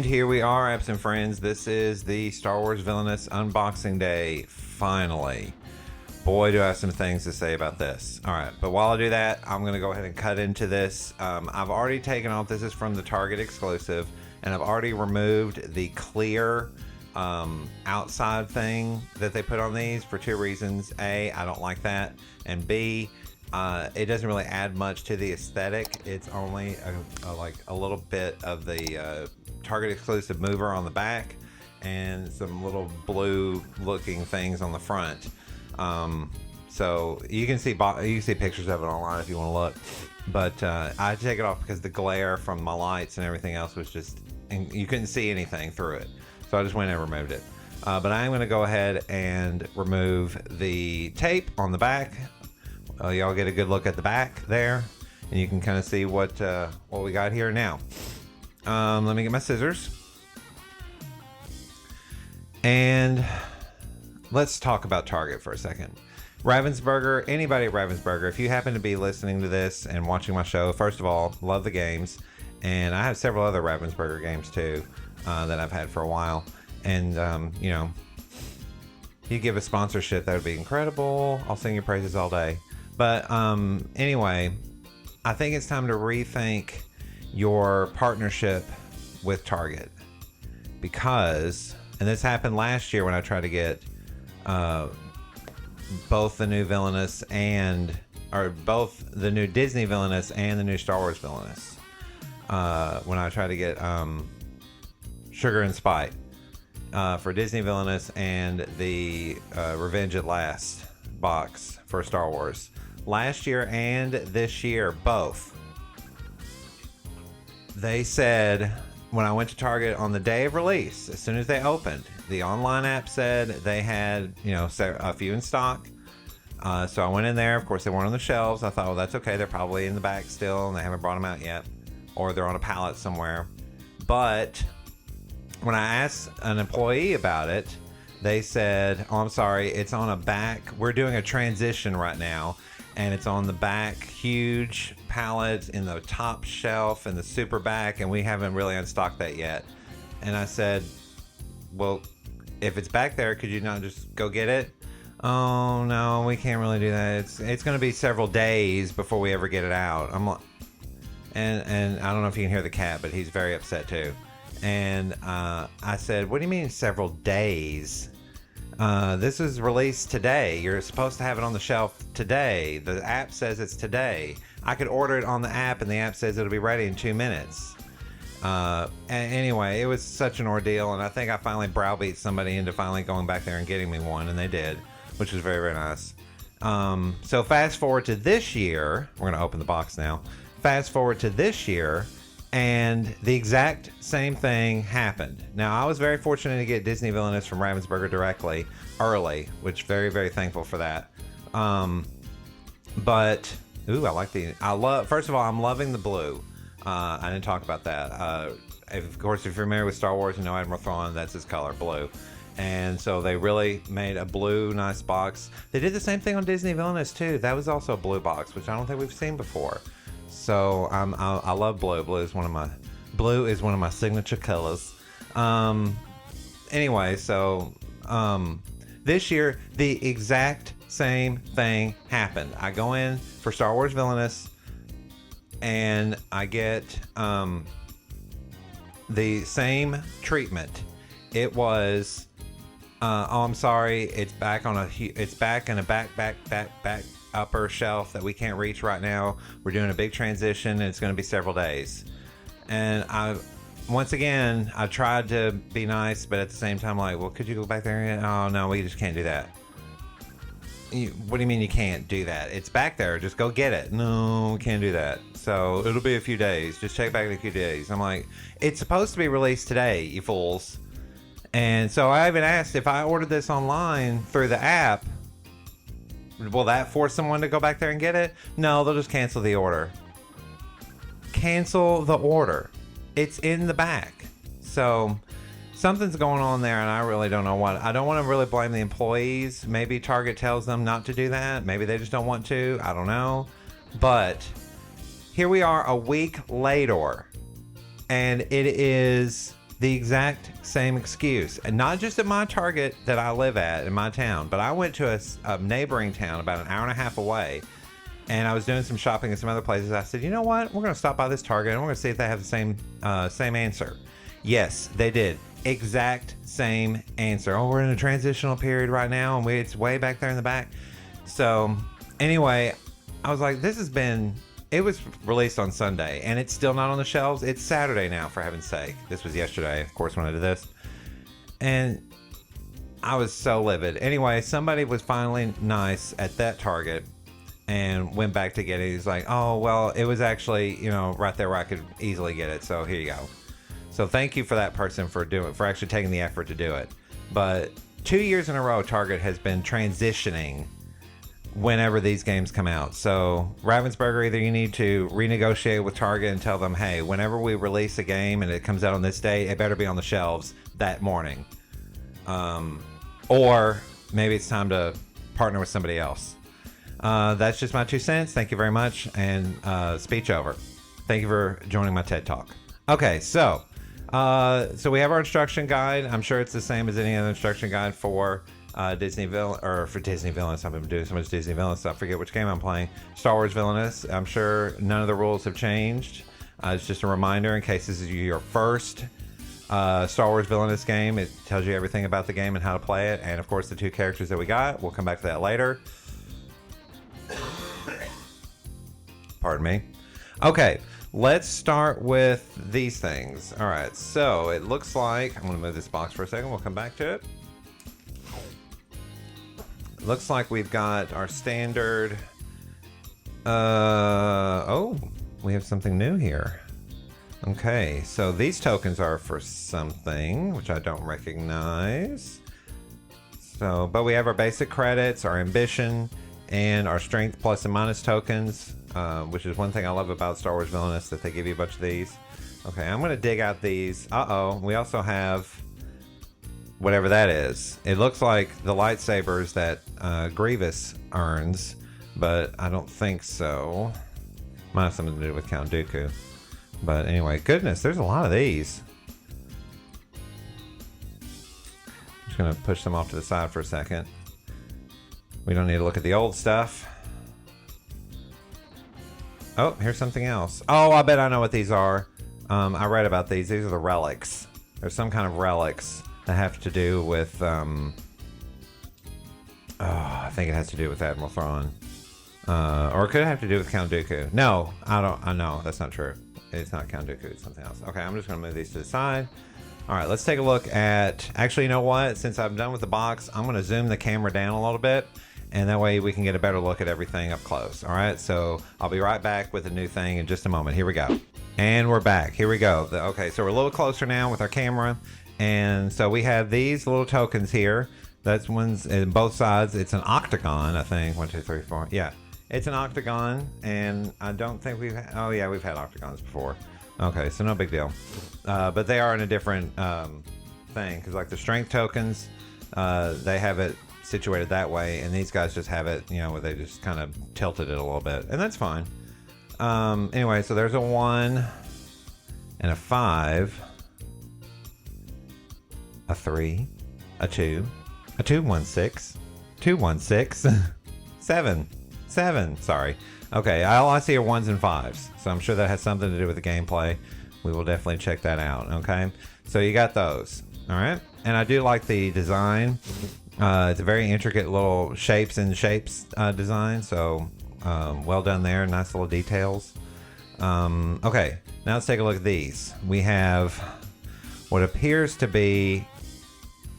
And here we are, apps and friends. This is the Star Wars Villainous unboxing day. Finally. Boy, do I have some things to say about this. All right, but while I do that, I'm going to go ahead and cut into this. I've already taken off, this is from the Target exclusive, and I've already removed the clear outside thing that they put on these for two reasons. A, I don't like that, and B, it doesn't really add much to the aesthetic. It's only like a little bit of the Target exclusive mover on the back and some little blue looking things on the front. So you can see pictures of it online if you want to look, but I take it off because the glare from my lights and everything else was just, and you couldn't see anything through it, so I just went and removed it. But I am going to go ahead and remove the tape on the back. Y'all get a good look at the back there, and you can kind of see what we got here now. Let me get my scissors, and let's talk about Target for a second. Ravensburger, anybody at Ravensburger, if you happen to be listening to this and watching my show, first of all, love the games, and I have several other Ravensburger games too that I've had for a while, and you know, you give a sponsorship, that would be incredible. I'll sing your praises all day. But anyway, I think it's time to rethink your partnership with Target, because, and this happened last year when I tried to get both the new Villainous both the new Disney Villainous and the new Star Wars Villainous, when I tried to get Sugar and Spite for Disney Villainous and the Revenge at Last box for Star Wars. Last year and this year, both. They said, when I went to Target on the day of release, as soon as they opened, the online app said they had, you know, a few in stock. So I went in there. Of course, they weren't on the shelves. I thought, well, that's okay. They're probably in the back still, and they haven't brought them out yet, or they're on a pallet somewhere. But when I asked an employee about it, they said, oh, I'm sorry, it's on a back. We're doing a transition right now, and it's on the back, huge pallet in the top shelf in the super back, and we haven't really unstocked that yet. And I said, well, if it's back there, could you not just go get it? Oh no, we can't really do that. It's going to be several days before we ever get it out. I'm like, and I don't know if you can hear the cat, but he's very upset too. And I said, what do you mean several days? This was released today. You're supposed to have it on the shelf today. The app says it's today. I could order it on the app, and the app says it'll be ready in 2 minutes. Anyway, it was such an ordeal, and I think I finally browbeat somebody into finally going back there and getting me one, and they did, which was very, very nice. So fast forward to this year. We're going to open the box now. Fast forward to this year, and the exact same thing happened. Now, I was very fortunate to get Disney Villainous from Ravensburger directly, early, which very, very thankful for that. But, ooh, first of all, I'm loving the blue. I didn't talk about that. Of course, if you're familiar with Star Wars, you know Admiral Thrawn, that's his color, blue. And so they really made a blue, nice box. They did the same thing on Disney Villainous too. That was also a blue box, which I don't think we've seen before. So I love blue. Blue is one of my signature colors. Anyway, so this year the exact same thing happened. I go in for Star Wars Villainous, and I get the same treatment. It was, oh, I'm sorry, it's back in a back upper shelf that we can't reach right now. We're doing a big transition, and it's going to be several days. And once again, I tried to be nice, but at the same time, like, well, could you go back there? And, oh no, we just can't do that. What do you mean you can't do that? It's back there. Just go get it. No, we can't do that. So it'll be a few days. Just check back in a few days. I'm like, it's supposed to be released today, you fools. And so I even asked, if I ordered this online through the app, will that force someone to go back there and get it? No, they'll just cancel the order. Cancel the order. It's in the back. So something's going on there, and I really don't know what. I don't want to really blame the employees. Maybe Target tells them not to do that. Maybe they just don't want to. I don't know. But here we are a week later, and it is the exact same excuse, and not just at my Target that I live at in my town, but I went to a neighboring town about an hour and a half away, and I was doing some shopping in some other places. I said, you know what? We're going to stop by this Target and we're going to see if they have the same answer. Yes, they did. Exact same answer. Oh, we're in a transitional period right now, and it's way back there in the back. So anyway, I was like, it was released on Sunday, and it's still not on the shelves. It's Saturday now, for heaven's sake. This was yesterday, of course, when I did this. And I was so livid. Anyway, somebody was finally nice at that Target and went back to get it. He's like, oh, well, it was actually, right there where I could easily get it. So here you go. So thank you for that person for actually taking the effort to do it. But 2 years in a row, Target has been transitioning whenever these games come out. So Ravensburger, either you need to renegotiate with Target and tell them, hey, whenever we release a game and it comes out on this day, it better be on the shelves that morning. Or maybe it's time to partner with somebody else. That's just my 2 cents. Thank you very much. And speech over. Thank you for joining my TED Talk. Okay, so we have our instruction guide. I'm sure it's the same as any other instruction guide for Disney Villainous. I've been doing so much Disney Villainous, I forget which game I'm playing. Star Wars Villainous. I'm sure none of the rules have changed. It's just a reminder in case this is your first Star Wars Villainous game. It tells you everything about the game and how to play it. And of course, the 2 characters that we got. We'll come back to that later. Pardon me. Okay, let's start with these things. All right, so it looks like I'm going to move this box for a second. We'll come back to it. Looks like we've got our standard. Oh, we have something new here. Okay, so these tokens are for something which I don't recognize. So, but we have our basic credits, our ambition, and our strength plus and minus tokens, which is one thing I love about Star Wars Villainous, that they give you a bunch of these. Okay, I'm going to dig out these. We also have whatever that is. It looks like the lightsabers that Grievous earns, but I don't think so. Might have something to do with Count Dooku. But anyway, goodness, there's a lot of these. I'm just going to push them off to the side for a second. We don't need to look at the old stuff. Oh, here's something else. Oh, I bet I know what these are. I read about these. These are the relics. There's some kind of relics that have to do with, I think it has to do with Admiral Thrawn. Or it could have to do with Count Dooku. No, I know, that's not true. It's not Count Dooku, it's something else. Okay, I'm just going to move these to the side. All right, let's take a look at, actually, you know what? Since I'm done with the box, I'm going to zoom the camera down a little bit, and that way we can get a better look at everything up close. All right, so I'll be right back with a new thing in just a moment. Here we go. And we're back. Here we go. Okay, so we're a little closer now with our camera. And so we have these little tokens here. That's ones in both sides. It's an octagon, I think. 1, 2, 3, 4. Yeah, it's an octagon. And I don't think we've had, oh yeah, we've had octagons before. Okay, so no big deal. But they are in a different thing. Because like the strength tokens, they have it situated that way. And these guys just have it, where they just kind of tilted it a little bit. And that's fine. Anyway, so there's a 1 and a 5. A 3, a 2, a 2, 1, 6, 2, 1, 6, 7, sorry. Okay, all I see are 1s and 5s, so I'm sure that has something to do with the gameplay. We will definitely check that out, okay? So you got those, all right? And I do like the design. It's a very intricate little shapes design, so well done there, nice little details. Okay, now let's take a look at these. We have what appears to be,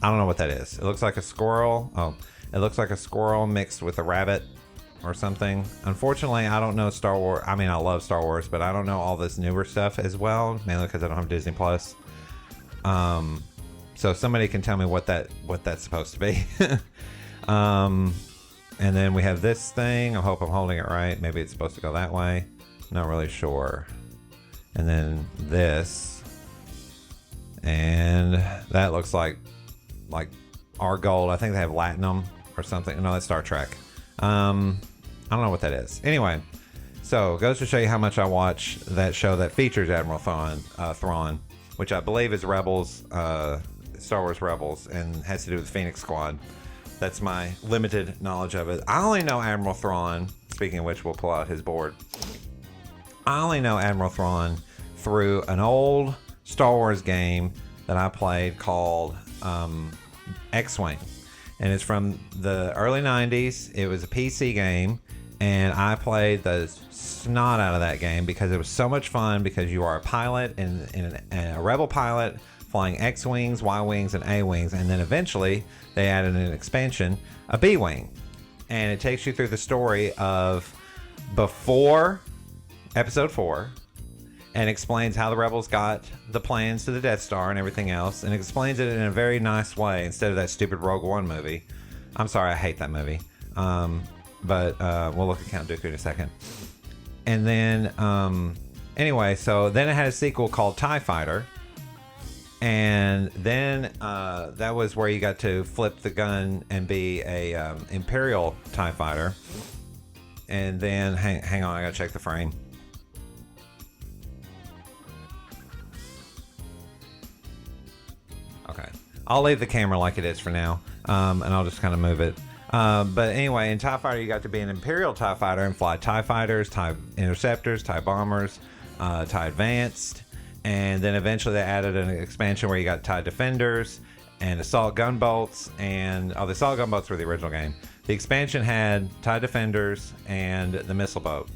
I don't know what that is. It looks like a squirrel. Oh, it looks like a squirrel mixed with a rabbit or something. Unfortunately, I don't know Star Wars. I mean, I love Star Wars, but I don't know all this newer stuff as well, mainly because I don't have Disney Plus. So somebody can tell me what that's supposed to be. And then we have this thing. I hope I'm holding it right. Maybe it's supposed to go that way. Not really sure. And then this. And that looks like our gold. I think they have Latinum or something. No, that's Star Trek. I don't know what that is. Anyway, so it goes to show you how much I watch that show that features Admiral Thrawn. which I believe is Rebels, Star Wars Rebels, and has to do with Phoenix Squad. That's my limited knowledge of it. I only know Admiral Thrawn. Speaking of which, we'll pull out his board. I only know Admiral Thrawn through an old Star Wars game that I played called X-Wing. And it's from the early 90s. It was a PC game. And I played the snot out of that game because it was so much fun, because you are a pilot and a rebel pilot flying X-Wings, Y-Wings, and A-Wings. And then eventually they added an expansion, a B-Wing. And it takes you through the story of before Episode 4 and explains how the rebels got the plans to the Death Star and everything else. And explains it in a very nice way instead of that stupid Rogue One movie. I'm sorry, I hate that movie. But we'll look at Count Dooku in a second. And then, anyway, so then it had a sequel called TIE Fighter. And then that was where you got to flip the gun and be a Imperial TIE Fighter. And then, hang on, I gotta check the frame. Okay. I'll leave the camera like it is for now. And I'll just kind of move it. But anyway, in TIE Fighter, you got to be an Imperial TIE Fighter and fly TIE Fighters, TIE Interceptors, TIE Bombers, TIE Advanced. And then eventually they added an expansion where you got TIE Defenders and Assault Gunboats. And the Assault Gunboats were the original game. The expansion had TIE Defenders and the Missile Boat,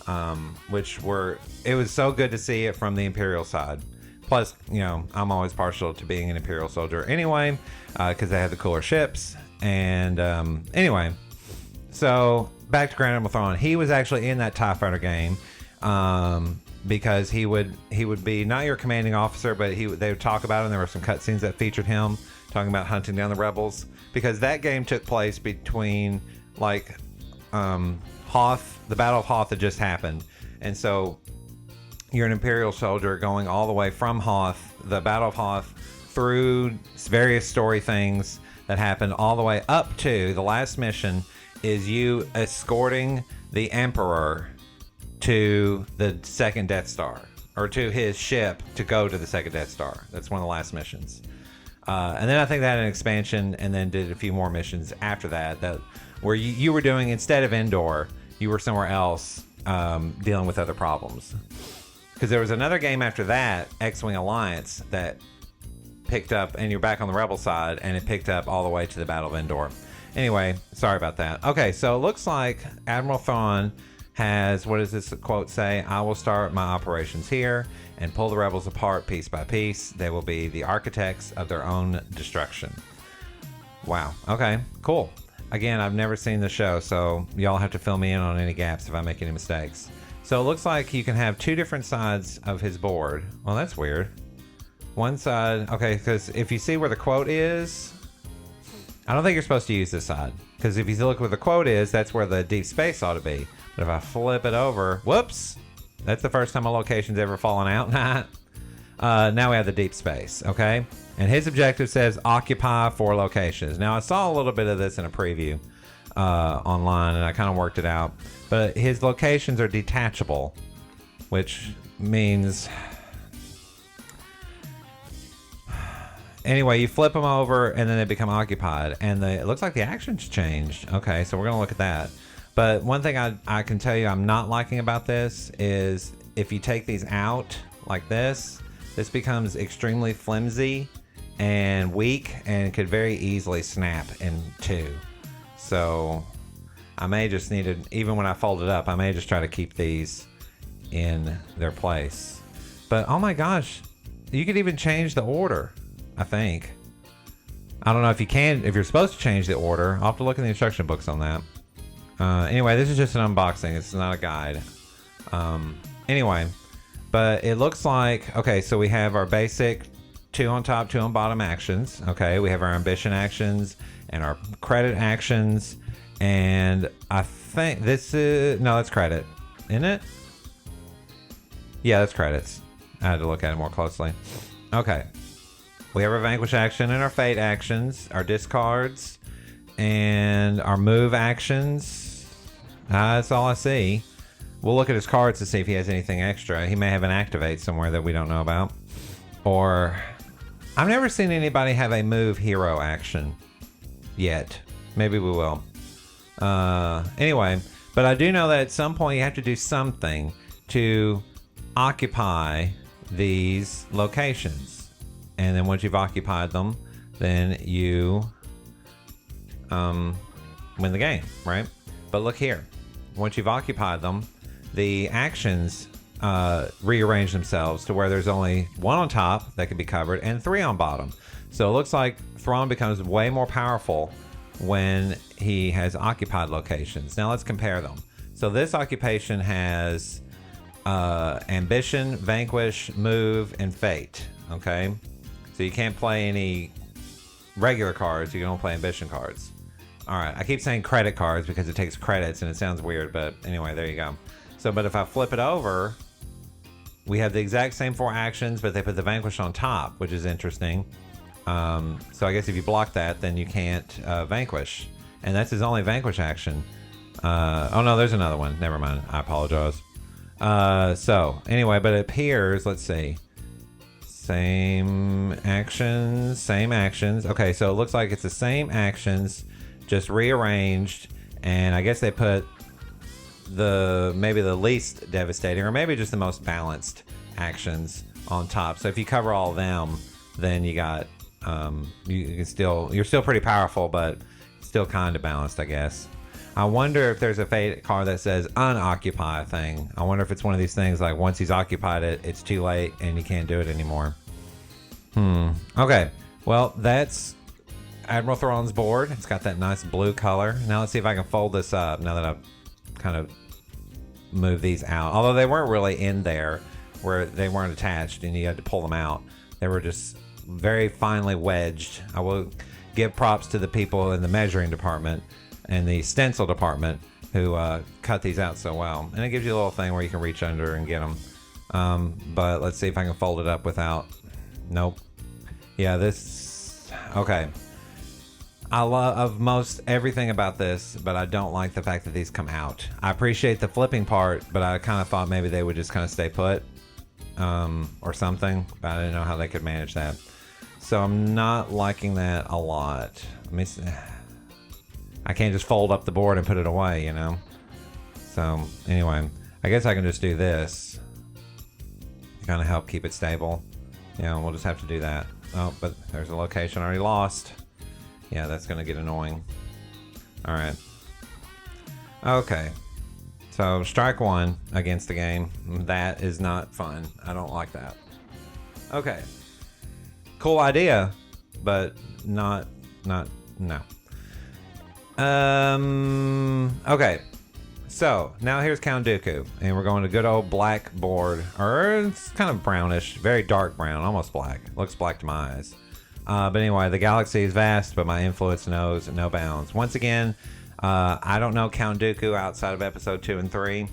it was so good to see it from the Imperial side. Plus, I'm always partial to being an Imperial soldier anyway, because they have the cooler ships. And anyway, so back to Grand Admiral Thrawn. He was actually in that TIE Fighter game, because he would be not your commanding officer, but they would talk about it, and there were some cutscenes that featured him talking about hunting down the rebels, because that game took place between Hoth, the Battle of Hoth had just happened, and so you're an Imperial soldier going all the way from Hoth, the Battle of Hoth, through various story things that happened all the way up to the last mission is you escorting the Emperor to the second Death Star, or to his ship to go to the second Death Star. That's one of the last missions. And then I think they had an expansion and then did a few more missions after that where you were doing, instead of Endor, you were somewhere else dealing with other problems. Because there was another game after that, X-Wing Alliance, that picked up, and you're back on the Rebel side, and it picked up all the way to the Battle of Endor. Anyway, sorry about that. Okay, so it looks like Admiral Thrawn has, what does this quote say? I will start my operations here and pull the rebels apart piece by piece. They will be the architects of their own destruction. Wow. Okay, cool. Again, I've never seen the show, so y'all have to fill me in on any gaps if I make any mistakes. So it looks like you can have two different sides of his board. Well, that's weird. One side, okay, because if you see where the quote is, I don't think you're supposed to use this side. Because if you look where the quote is, that's where the deep space ought to be. But if I flip it over, whoops, that's the first time a location's ever fallen out. Now we have the deep space, okay? And his objective says occupy 4 locations. Now I saw a little bit of this in a preview online, and I kind of worked it out. But his locations are detachable, which means... Anyway, you flip them over, and then they become occupied. And it looks like the action's changed. Okay, so we're going to look at that. But one thing I can tell you I'm not liking about this is if you take these out like this becomes extremely flimsy and weak and could very easily snap in two. So I may just need to, even when I fold it up, I may just try to keep these in their place. But oh my gosh, you could even change the order, I think. I don't know if you can, if you're supposed to change the order. I'll have to look in the instruction books on that. Anyway, this is just an unboxing. It's not a guide. Anyway, but it looks like, okay, so we have our basic 2 on top, 2 on bottom actions. Okay, we have our ambition actions and our credit actions. And I think this is, no, that's credit, isn't it? Yeah, that's credits. I had to look at it more closely. Okay. We have our vanquish action and our fate actions, our discards, and our move actions. That's all I see. We'll look at his cards to see if he has anything extra. He may have an activate somewhere that we don't know about. Or I've never seen anybody have a move hero action yet. Maybe we will. Anyway, but I do know that at some point you have to do something to occupy these locations. And then once you've occupied them, then you win the game, right? But look here. Once you've occupied them, the actions rearrange themselves to where there's only 1 on top that can be covered and 3 on bottom. So it looks like Thrawn becomes way more powerful when he has occupied locations. Now let's compare them. So this occupation has ambition, vanquish, move, and fate. Okay, so you can't play any regular cards. You can only play ambition cards. All right, I keep saying credit cards because it takes credits and it sounds weird, but anyway, there you go. So, but if I flip it over, we have the exact same 4 actions, but they put the vanquish on top, which is interesting. So I guess if you block that, then you can't vanquish. And that's his only vanquish action. Oh no, there's another one. Never mind. I apologize. So anyway, but it appears, let's see. Same actions. Okay, so it looks like it's the same actions, just rearranged. And I guess they put maybe the least devastating, or maybe just the most balanced actions on top. So if you cover all of them, then you got you're still pretty powerful, but still kind of balanced, I guess. I wonder if there's a fate card that says unoccupy thing. I wonder if it's one of these things like once he's occupied it, it's too late and you can't do it anymore. Okay, well, that's Admiral Thrawn's board. It's got that nice blue color. Now let's see if I can fold this up now that I've kind of moved these out. Although they weren't really in there where they weren't attached and you had to pull them out. They were just very finely wedged. I will give props to the people in the measuring department and the stencil department who cut these out so well. And it gives you a little thing where you can reach under and get them. But let's see if I can fold it up without... Nope. Yeah, this... Okay. I love most everything about this, but I don't like the fact that these come out. I appreciate the flipping part, but I kind of thought maybe they would just kind of stay put or something. But I didn't know how they could manage that. So I'm not liking that a lot. Let me see. I can't just fold up the board and put it away, you know? So anyway, I guess I can just do this to kind of help keep it stable. Yeah, we'll just have to do that. Oh, but there's a location already lost. Yeah, that's going to get annoying. All right. Okay. So strike 1 against the game. That is not fun. I don't like that. Okay. Cool idea, but no. Okay. So now here's Count Dooku, and we're going to good old black board, or it's kind of brownish, very dark brown, almost black. Looks black to my eyes. But anyway, the galaxy is vast, but my influence knows no bounds. Once again, I don't know Count Dooku outside of episode 2 and 3.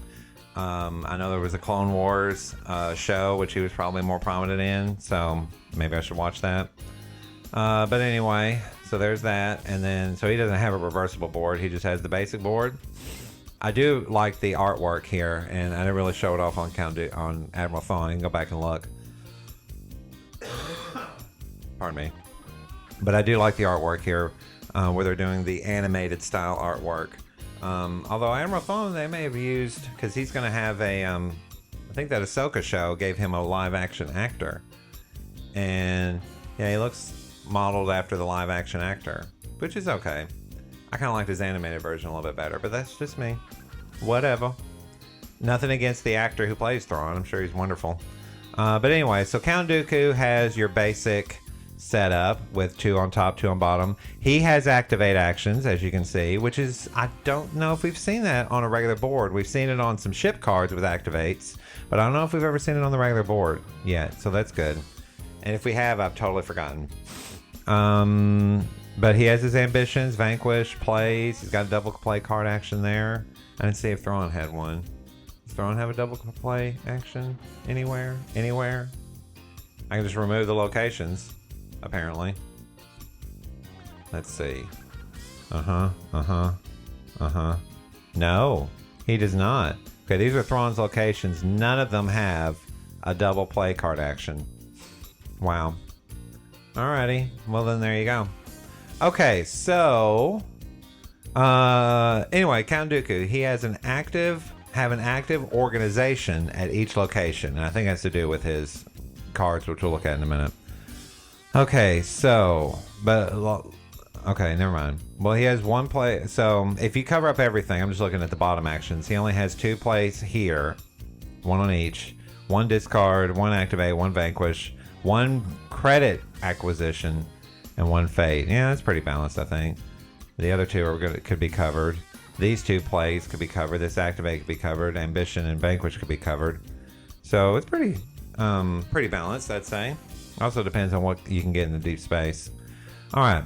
I know there was a Clone Wars show, which he was probably more prominent in, so maybe I should watch that. But anyway, so there's that. And then, so he doesn't have a reversible board. He just has the basic board. I do like the artwork here, and I didn't really show it off on on Admiral Thrawn. You can go back and look. Pardon me. But I do like the artwork here, where they're doing the animated style artwork. Although Admiral Thrawn, they may have used, because he's going to have a, I think that Ahsoka show gave him a live action actor. And yeah, he looks modeled after the live action actor, which is okay. I kind of liked his animated version a little bit better, but that's just me. Whatever. Nothing against the actor who plays Thrawn. I'm sure he's wonderful. But anyway, so Count Dooku has your basic setup with 2 on top, 2 on bottom. He has activate actions, as you can see, which is, I don't know if we've seen that on a regular board. We've seen it on some ship cards with activates, but I don't know if we've ever seen it on the regular board yet, so that's good. And if we have, I've totally forgotten. But he has his ambitions, vanquish, plays. He's got a double play card action there. I didn't see if Thrawn had one. Does Thrawn have a double play action anywhere? Anywhere? I can just remove the locations, apparently. Let's see. No, he does not. Okay, these are Thrawn's locations. None of them have a double play card action. Wow. Alrighty. Well, then there you go. Okay, so anyway, Count Dooku, he has an active organization at each location, and I think it has to do with his cards, which we'll look at in a minute. Okay, so okay, never mind. Well, he has one play. So if you cover up everything, I'm just looking at the bottom actions. He only has 2 plays here, 1 on each. 1 discard, 1 activate, 1 vanquish, 1 credit acquisition, and 1 fate. Yeah, that's pretty balanced, I think. The other 2 could be covered. These 2 plays could be covered. This activate could be covered. Ambition and vanquish could be covered. So it's pretty balanced, I'd say. Also depends on what you can get in the deep space. All right.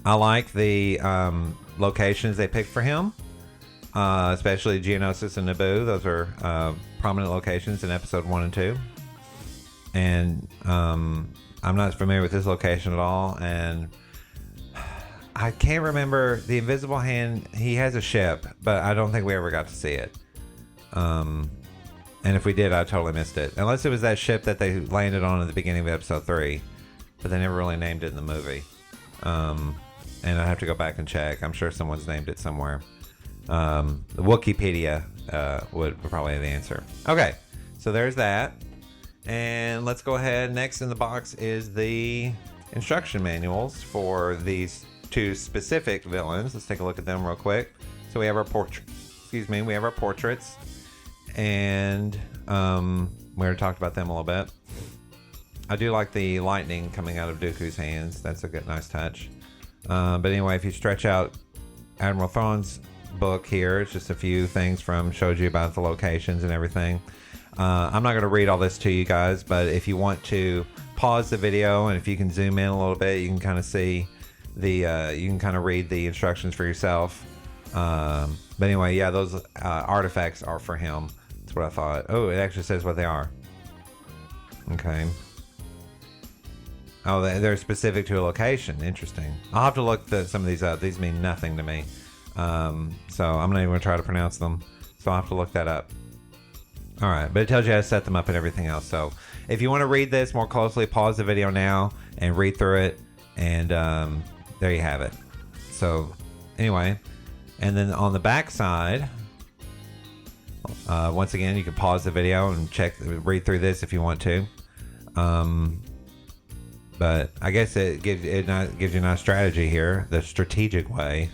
I like the locations they picked for him, especially Geonosis and Naboo. Those are prominent locations in episode 1 and 2. And I'm not familiar with this location at all. And I can't remember the Invisible Hand. He has a ship, but I don't think we ever got to see it. And if we did, I totally missed it. Unless it was that ship that they landed on at the beginning of episode 3. But they never really named it in the movie. And I'd have to go back and check. I'm sure someone's named it somewhere. The Wikipedia would probably have the answer. Okay, so there's that. And let's go ahead. Next in the box is the instruction manuals for these 2 specific villains. Let's take a look at them real quick. So we have our we have our portraits. And we already talked about them a little bit. I do like the lightning coming out of Dooku's hands. That's a good, nice touch. But anyway, if you stretch out Admiral Thrawn's book here, it's just a few things showed you about the locations and everything. I'm not going to read all this to you guys, but if you want to pause the video and if you can zoom in a little bit, you can kind of see you can kind of read the instructions for yourself. But anyway, yeah, those artifacts are for him. That's what I thought. Oh, it actually says what they are. Okay. Oh, they're specific to a location. Interesting. I'll have to look some of these up. These mean nothing to me. So I'm not even going to try to pronounce them. So I'll have to look that up. All right. But it tells you how to set them up and everything else. So if you want to read this more closely, pause the video now and read through it. And there you have it. So anyway, and then on the back side, once again, you can pause the video and read through this if you want to. But I guess it gives you a nice strategy here, the strategic way,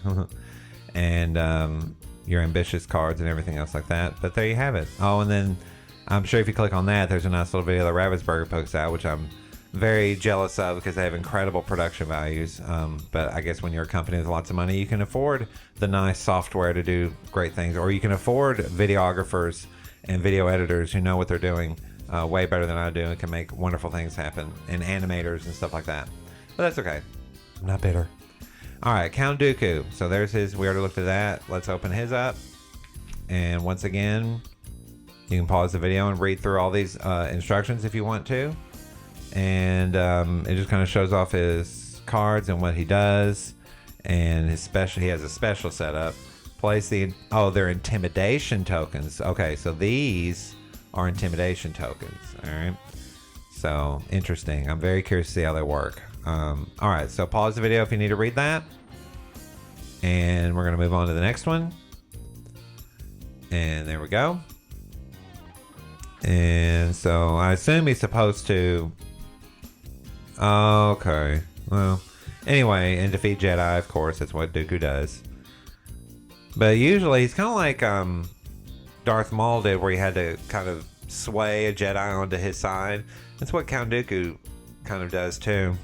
and your ambitious cards and everything else like that. But there you have it. Oh, and then I'm sure if you click on that, there's a nice little video that Ravensburger pokes out, which I'm very jealous of because they have incredible production values. But I guess when you're a company with lots of money, you can afford the nice software to do great things, or you can afford videographers and video editors who know what they're doing way better than I do and can make wonderful things happen, and animators and stuff like that. But that's okay. I'm not bitter. All right, Count Dooku. So there's his. We already looked at that. Let's open his up. And once again, you can pause the video and read through all these instructions if you want to. And it just kind of shows off his cards and what he does, and his special. He has a special setup. Place they're intimidation tokens. Okay, so these are intimidation tokens. All right, so interesting. I'm very curious to see how they work. All right, so pause the video if you need to read that, and we're gonna move on to the next one. And there we go. And so I assume he's supposed to. Okay, well, anyway, and defeat Jedi, of course. That's what Dooku does. But usually he's kind of like Darth Maul did, where he had to kind of sway a Jedi onto his side. That's what Count Dooku kind of does too.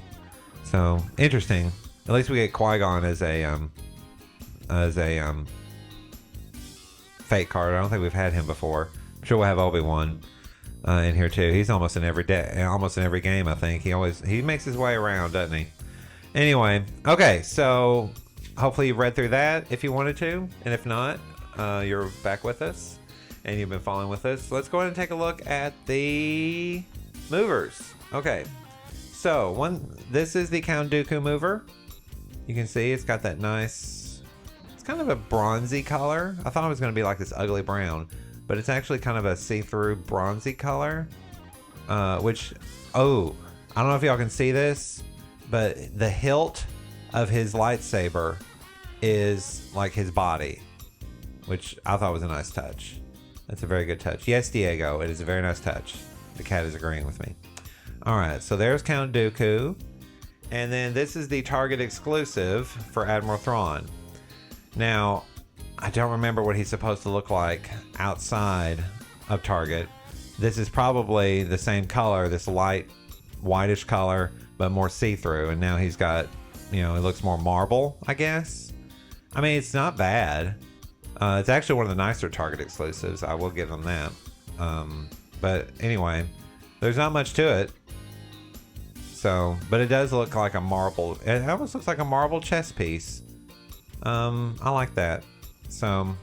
So interesting. At least we get Qui-Gon as a fake card. I don't think we've had him before. I'm sure we'll have Obi-Wan in here too. He's almost in every game. I think he makes his way around, doesn't he? Anyway, okay. So hopefully you read through that if you wanted to, and if not, you're back with us and you've been following with us. Let's go ahead and take a look at the movers. Okay, so this is the Count Dooku mover. You can see it's got that nice, it's kind of a bronzy color. I thought it was going to be like this ugly brown, but it's actually kind of a see-through bronzy color, which, I I don't know if y'all can see this, but the hilt of his lightsaber is like his body, which I thought was a nice touch. That's a very good touch. Yes, Diego, it is a very nice touch. The cat is agreeing with me. All right, so there's Count Dooku. And then this is the Target exclusive for Admiral Thrawn. Now, I don't remember what he's supposed to look like outside of Target. This is probably the same color, this light whitish color, but more see-through. And now he's got, you know, it looks more marble, I guess. I mean, it's not bad. It's actually one of the nicer Target exclusives. I will give them that. But anyway, there's not much to it. So, but it does look like a marble. It almost looks like a marble chess piece. I like that. So,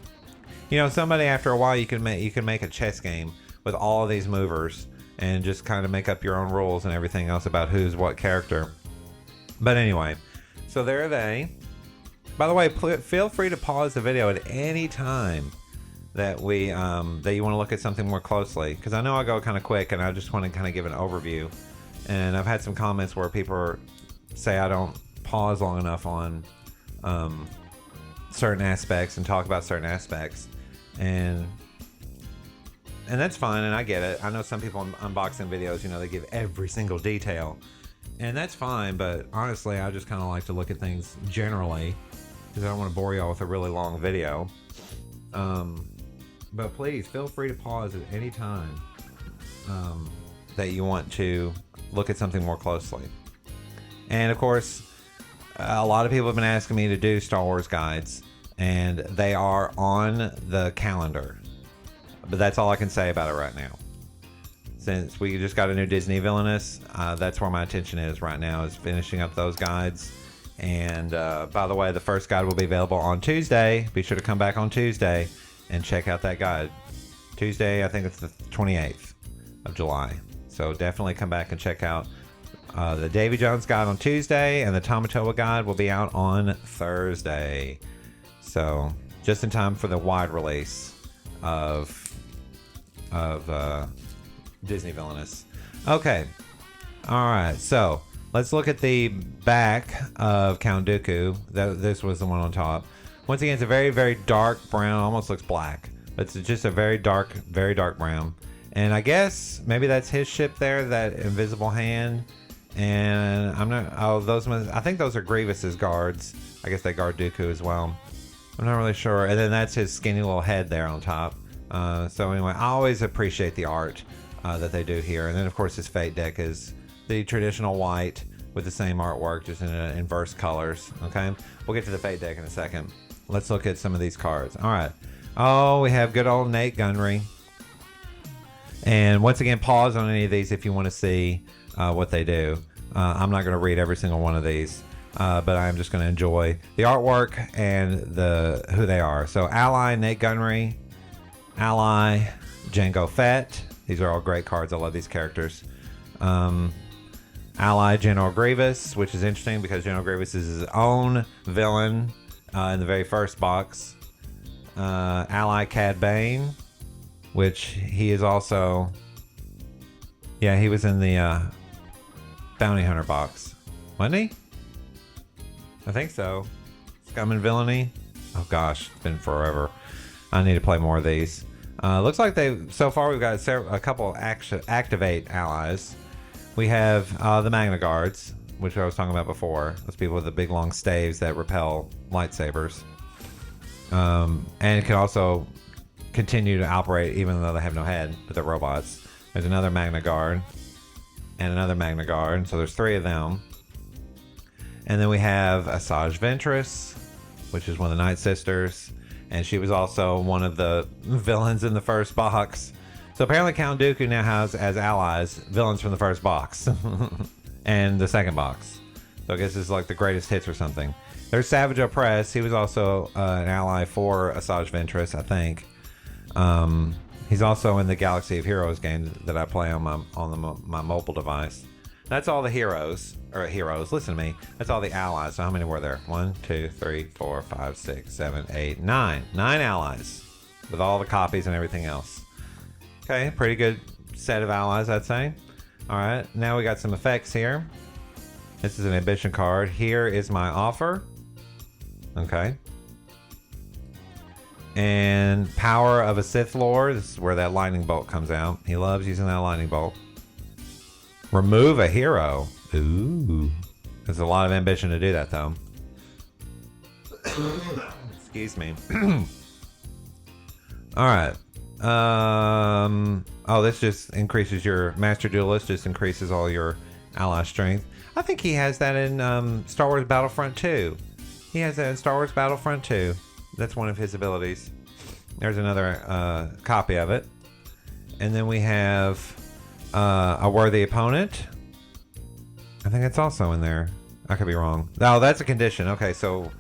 you know, somebody after a while you can make a chess game with all of these movers and just kind of make up your own rules and everything else about who's what character. But anyway, so there are they. By the way, feel free to pause the video at any time that that you want to look at something more closely, because I know I go kind of quick and I just want to kind of give an overview. And I've had some comments where people say I don't pause long enough on certain aspects and talk about certain aspects, and that's fine, and I get it. I know some people on unboxing videos, you know, they give every single detail, and that's fine, but honestly I just kind of like to look at things generally because I don't want to bore y'all with a really long video. But please feel free to pause at any time that you want to look at something more closely. And of course, a lot of people have been asking me to do Star Wars guides, and they are on the calendar. But that's all I can say about it right now. Since we just got a new Disney Villainous, that's where my attention is right now, is finishing up those guides. And by the way, the first guide will be available on Tuesday. Be sure to come back on Tuesday and check out that guide. Tuesday, I think it's the 28th of July. So definitely come back and check out the Davy Jones guide on Tuesday, and the Tamatoa guide will be out on Thursday. So just in time for the wide release of Disney Villainous. Okay. All right. So let's look at the back of Count Dooku. This was the one on top. Once again, it's a very, very dark brown. Almost looks black, but it's just a very dark brown. And I guess maybe that's his ship there, that invisible hand. And I'm not. Oh, those ones. I think those are Grievous's guards. I guess they guard Dooku as well. I'm not really sure. And then that's his skinny little head there on top. So anyway, I always appreciate the art that they do here. And then of course his fate deck is the traditional white with the same artwork, just in inverse colors. Okay, we'll get to the fate deck in a second. Let's look at some of these cards. All right. Oh, we have good old Nate Gunry. And once again, pause on any of these if you want to see what they do. I'm not going to read every single one of these, but I'm just going to enjoy the artwork and who they are. So Ally, Nate Gunry. Ally, Jango Fett. These are all great cards. I love these characters. Ally, General Grievous, which is interesting because General Grievous is his own villain in the very first box. Ally, Cad Bane, which he is also... Yeah, he was in the Bounty Hunter box. Wasn't he? I think so. Scum and Villainy. Oh gosh, it's been forever. I need to play more of these. Looks like so far we've got a couple activate allies. We have the Magna Guards, which I was talking about before. Those people with the big long staves that repel lightsabers. And it can also continue to operate even though they have no head, but they're robots. There's another Magna Guard and another Magna Guard, so there's 3 of them. And then we have Asajj Ventress, which is one of the Night Sisters, and she was also one of the villains in the first box. So apparently Count Dooku now has as allies villains from the first box and the second box. So I guess it's like the greatest hits or something. There's Savage Opress. He was also an ally for Asajj Ventress, I think. He's also in the Galaxy of Heroes game that I play on my mobile device. That's all the heroes. Listen to me. That's all the allies. So how many were there? 1, 2, 3, 4, 5, 6, 7, 8, 9. 9 allies with all the copies and everything else. Okay, pretty good set of allies, I'd say. All right, now we got some effects here. This is an ambition card. Here is my offer. Okay. And Power of a Sith Lord. This is where that lightning bolt comes out. He loves using that lightning bolt. Remove a hero. Ooh. There's a lot of ambition to do that, though. Excuse me. All right. Oh, this just increases your Master Duelist. Just increases all your ally strength. I think he has that in Star Wars Battlefront 2. He has that in Star Wars Battlefront 2. That's one of his abilities. There's another copy of it. And then we have a worthy opponent. I think it's also in there. I could be wrong. No, that's a condition. Okay, so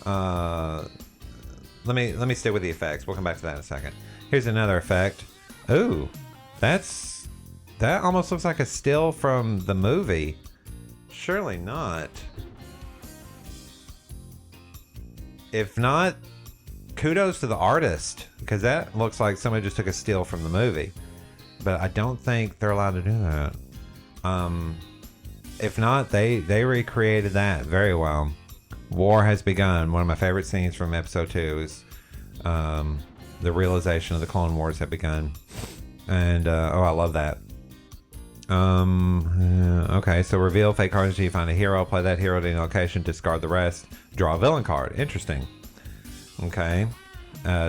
let me stay with the effects. We'll come back to that in a second. Here's another effect. Ooh, that almost looks like a still from the movie. Surely not. If not, kudos to the artist, because that looks like somebody just took a still from the movie. But I don't think they're allowed to do that. If not, they recreated that very well. War has begun. One of my favorite scenes from episode 2 is the realization of the Clone Wars have begun. And oh, I love that. Okay, so reveal fake cards until you find a hero. Play that hero to any location. Discard the rest. Draw a villain card. Interesting. Okay.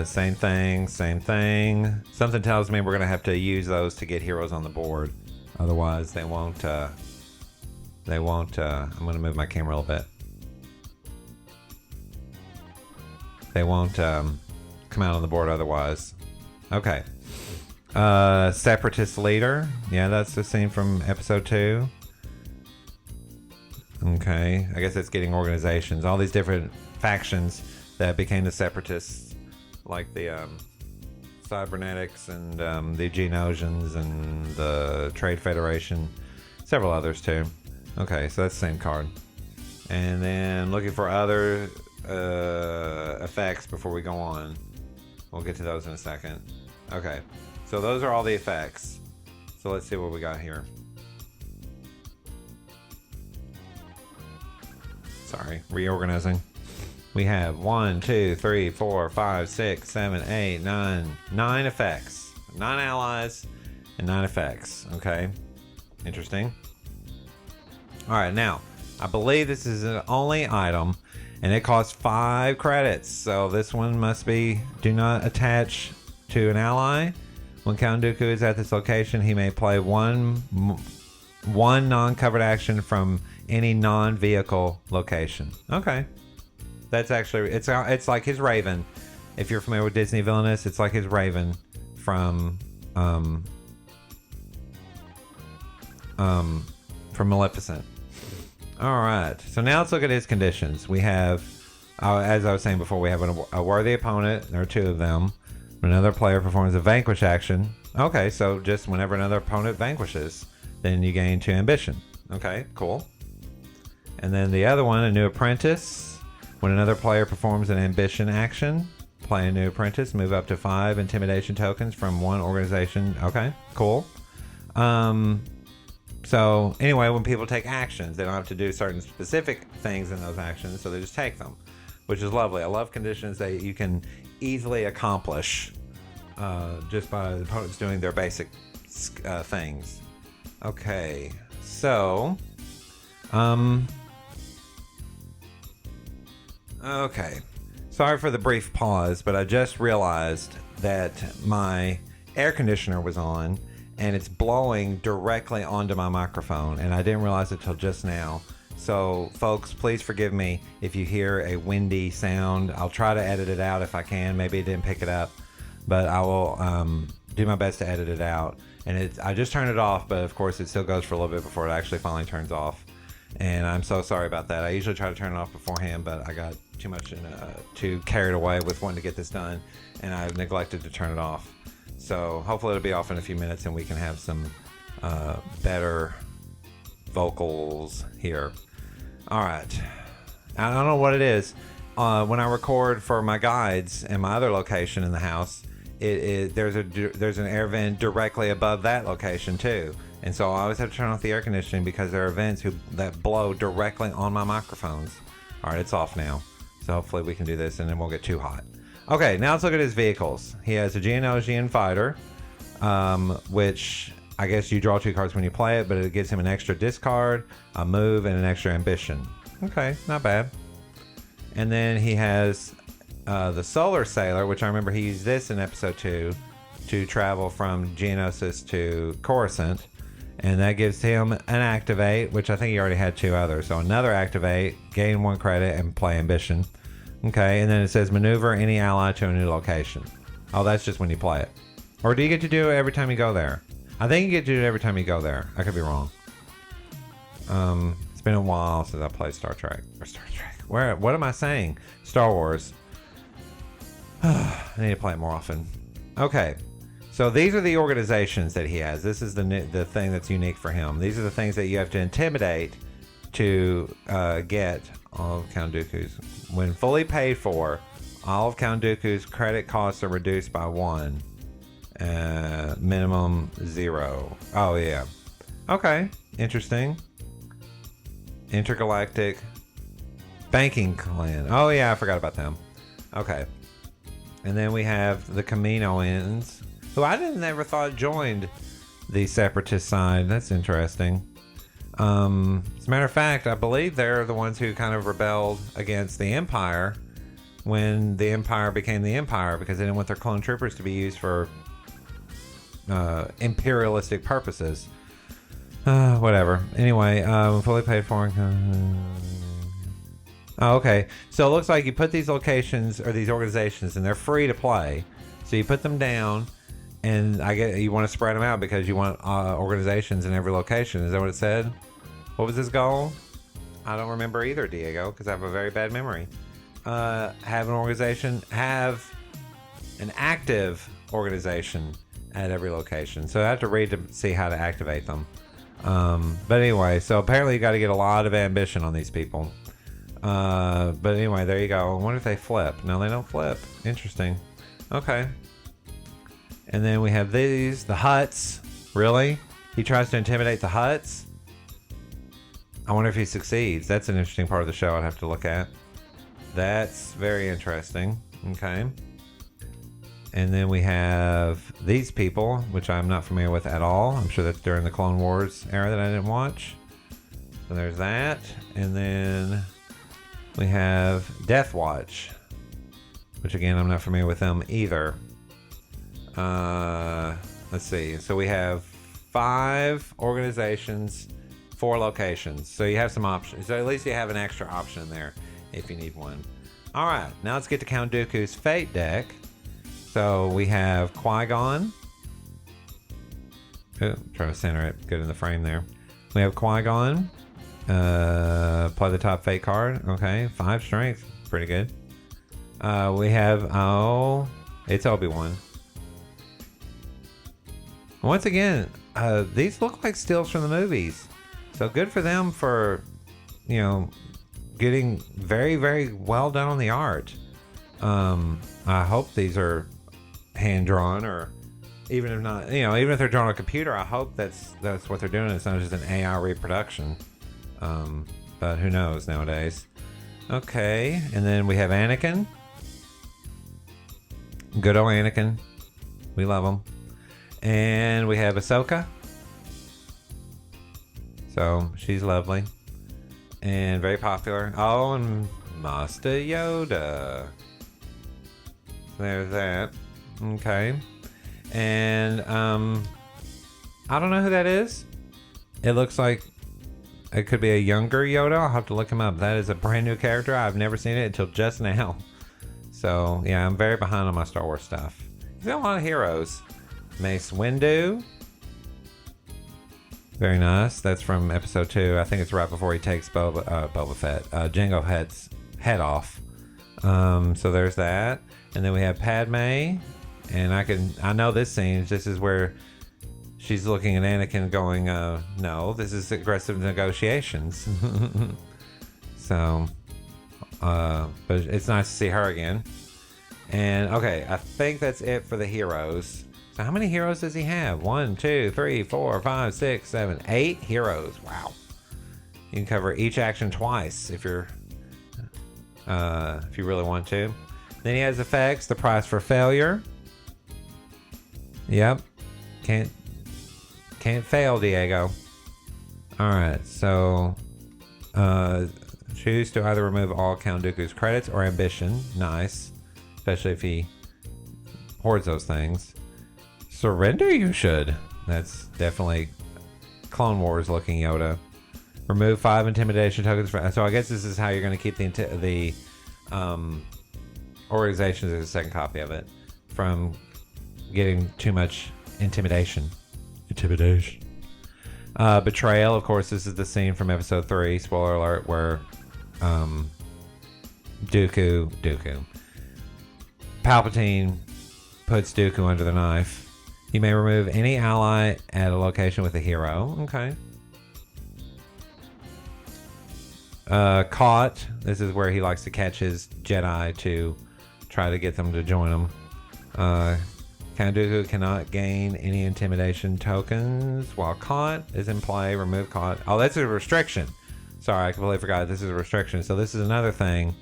Same thing. Something tells me we're going to have to use those to get heroes on the board. Otherwise, they won't. I'm going to move my camera a little bit. They won't come out on the board otherwise. Okay. Separatist leader. Yeah, that's the scene from episode 2. Okay. I guess it's getting organizations. All these different factions that became the separatists, like the cybernetics and the Geonosians and the Trade Federation. Several others too. Okay, so that's the same card. And then looking for other effects before we go on. We'll get to those in a second. Okay, so those are all the effects. So let's see what we got here. Sorry, reorganizing. We have 1, 2, 3, 4, 5, 6, 7, 8, 9. 9 effects. 9 allies and 9 effects. Okay, interesting. All right, now, I believe this is the only item, and it costs 5 credits. So this one must be, do not attach to an ally. When Count Dooku is at this location, he may play one non-covered action from any non-vehicle location. Okay. That's actually, it's like his Raven. If you're familiar with Disney Villainous, it's like his Raven from Maleficent. All right, so now let's look at his conditions. We have, as I was saying before, we have a worthy opponent. There are 2 of them. Another player performs a vanquish action. Okay, so just whenever another opponent vanquishes, then you gain 2 ambition. Okay, cool. And then the other one, a new apprentice. When another player performs an ambition action, play a new apprentice, move up to 5 intimidation tokens from one organization. Okay, cool. So anyway, when people take actions, they don't have to do certain specific things in those actions, so they just take them, which is lovely. I love conditions that you can easily accomplish just by the opponents doing their basic things. Okay, so okay, sorry for the brief pause, but I just realized that my air conditioner was on and it's blowing directly onto my microphone, and I didn't realize it till just now. So folks, please forgive me if you hear a windy sound. I'll try to edit it out if I can. Maybe it didn't pick it up, but I will do my best to edit it out. And I just turned it off, but of course it still goes for a little bit before it actually finally turns off. And I'm so sorry about that. I usually try to turn it off beforehand, but I got too carried away with wanting to get this done, and I neglected to turn it off. So hopefully it'll be off in a few minutes and we can have some better vocals here. All right. I don't know what it is. When I record for my guides and my other location in the house, there's an air vent directly above that location too. And so I always have to turn off the air conditioning because there are vents that blow directly on my microphones. All right, it's off now. So hopefully we can do this and it won't get too hot. Okay, now let's look at his vehicles. He has a Geonosian fighter, which I guess you draw 2 cards when you play it, but it gives him an extra discard, a move, and an extra ambition. Okay, not bad. And then he has the Solar Sailor, which I remember he used this in episode 2 to travel from Geonosis to Coruscant. And that gives him an activate, which I think he already had 2 others. So another activate, gain 1 credit, and play ambition. Okay, and then it says maneuver any ally to a new location. Oh, that's just when you play it. Or do you get to do it every time you go there? I think you get to do it every time you go there. I could be wrong. It's been a while since I played Star Trek. Or Star Trek. What am I saying? Star Wars. I need to play it more often. Okay. So these are the organizations that he has. This is the thing that's unique for him. These are the things that you have to intimidate to get all of Count Dooku's. When fully paid for, all of Count Dooku's credit costs are reduced by 1. Minimum 0. Oh, yeah. Okay. Interesting. Intergalactic Banking Clan. Oh, yeah. I forgot about them. Okay. And then we have the Kaminoans, who I never thought joined the separatist side. That's interesting. As a matter of fact, I believe they're the ones who kind of rebelled against the Empire when the Empire became the Empire, because they didn't want their clone troopers to be used for imperialistic purposes. Whatever. Anyway, fully paid for. Oh, okay. So it looks like you put these locations or these organizations, and they're free to play. So you put them down. And you want to spread them out because you want organizations in every location. Is that what it said? What was his goal? I don't remember either, Diego, because I have a very bad memory. Have an organization, have an active organization at every location. So I have to read to see how to activate them. But anyway, so apparently you got to get a lot of ambition on these people. But anyway, there you go. I wonder if they flip. No, they don't flip. Interesting. Okay. And then we have these, the Hutts. Really? He tries to intimidate the Hutts? I wonder if he succeeds. That's an interesting part of the show I'd have to look at. That's very interesting. Okay. And then we have these people, which I'm not familiar with at all. I'm sure that's during the Clone Wars era that I didn't watch. So there's that. And then we have Death Watch, which again, I'm not familiar with them either. Let's see. So we have 5 organizations, 4 locations. So you have some options. So at least you have an extra option there if you need one. All right. Now let's get to Count Dooku's Fate deck. So we have Qui-Gon. Oh, trying to center it good in the frame there. We have Qui-Gon. Play the top Fate card. Okay. 5 strength. Pretty good. We have, it's Obi-Wan. Once again, these look like stills from the movies. So good for them for, getting very, very well done on the art. I hope these are hand-drawn, or even if not, even if they're drawn on a computer, I hope that's what they're doing. It's not just an AI reproduction. But who knows nowadays. Okay, and then we have Anakin. Good old Anakin. We love him. And we have Ahsoka. So she's lovely and very popular. Oh, and Master Yoda. There's that. Okay. And I don't know who that is. It looks like it could be a younger Yoda. I'll have to look him up. That is a brand new character. I've never seen it until just now. So yeah, I'm very behind on my Star Wars stuff. He's got a lot of heroes. Mace Windu. Very nice. That's from episode 2. I think it's right before he takes Boba Fett, Jango Fett's head off. So there's that. And then we have Padme. And I know this scene. This is where she's looking at Anakin going, no, this is aggressive negotiations. So, but it's nice to see her again. And okay, I think that's it for the heroes. So So how many heroes does he have? 1, 2, 3, 4, 5, 6, 7, 8 heroes. Wow. You can cover each action twice if you really want to. Then he has effects. The price for failure. Yep. Can't fail, Diego. All right. So choose to either remove all Count Dooku's credits or ambition. Nice. Especially if he hoards those things. Surrender you should. That's definitely Clone Wars looking Yoda. Remove 5 intimidation tokens. So I guess this is how you're going to keep the organizations, as a second copy of it, from getting too much intimidation. Betrayal. Of course, this is the scene from episode 3. Spoiler alert, where Dooku Palpatine puts Dooku under the knife. You may remove any ally at a location with a hero. Okay. Caught. This is where he likes to catch his Jedi to try to get them to join him. Count Dooku cannot gain any intimidation tokens while caught is in play. Remove caught. Oh, that's a restriction. Sorry, I completely forgot. This is a restriction. So this is another thing.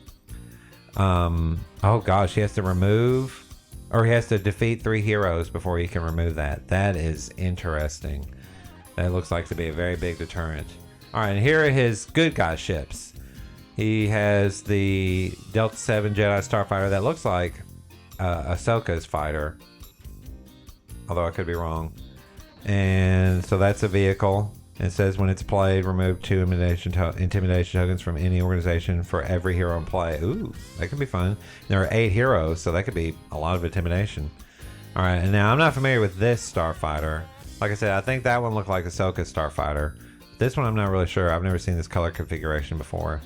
Oh gosh, he has to remove, or he has to defeat 3 heroes before he can remove that. That is interesting. That looks like to be a very big deterrent. All right, and here are his good guy ships. He has the Delta 7 Jedi Starfighter that looks like Ahsoka's fighter, although I could be wrong. And so that's a vehicle. It says when it's played, remove 2 intimidation tokens from any organization for every hero in play. Ooh, that could be fun. There are 8 heroes, so that could be a lot of intimidation. All right, and now I'm not familiar with this Starfighter. Like I said, I think that one looked like Ahsoka's Starfighter. This one I'm not really sure. I've never seen this color configuration before.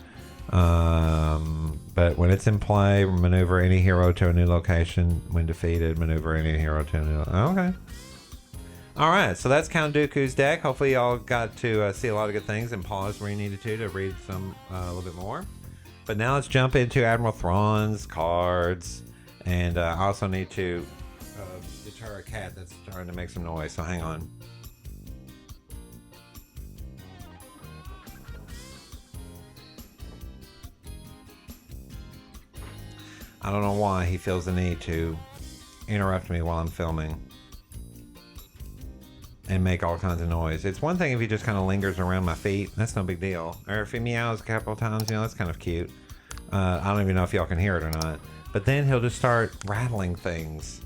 But when it's in play, maneuver any hero to a new location. When defeated, maneuver any hero to a new location. Okay. Alright, so that's Count Dooku's deck. Hopefully y'all got to see a lot of good things and pause where you needed to read some a little bit more. But now let's jump into Admiral Thrawn's cards. And I also need to deter a cat that's starting to make some noise, so hang on. I don't know why he feels the need to interrupt me while I'm filming and make all kinds of noise. It's one thing if he just kind of lingers around my feet. That's no big deal. Or if he meows a couple of times, you know, that's kind of cute. I don't even know if y'all can hear it or not. But then he'll just start rattling things.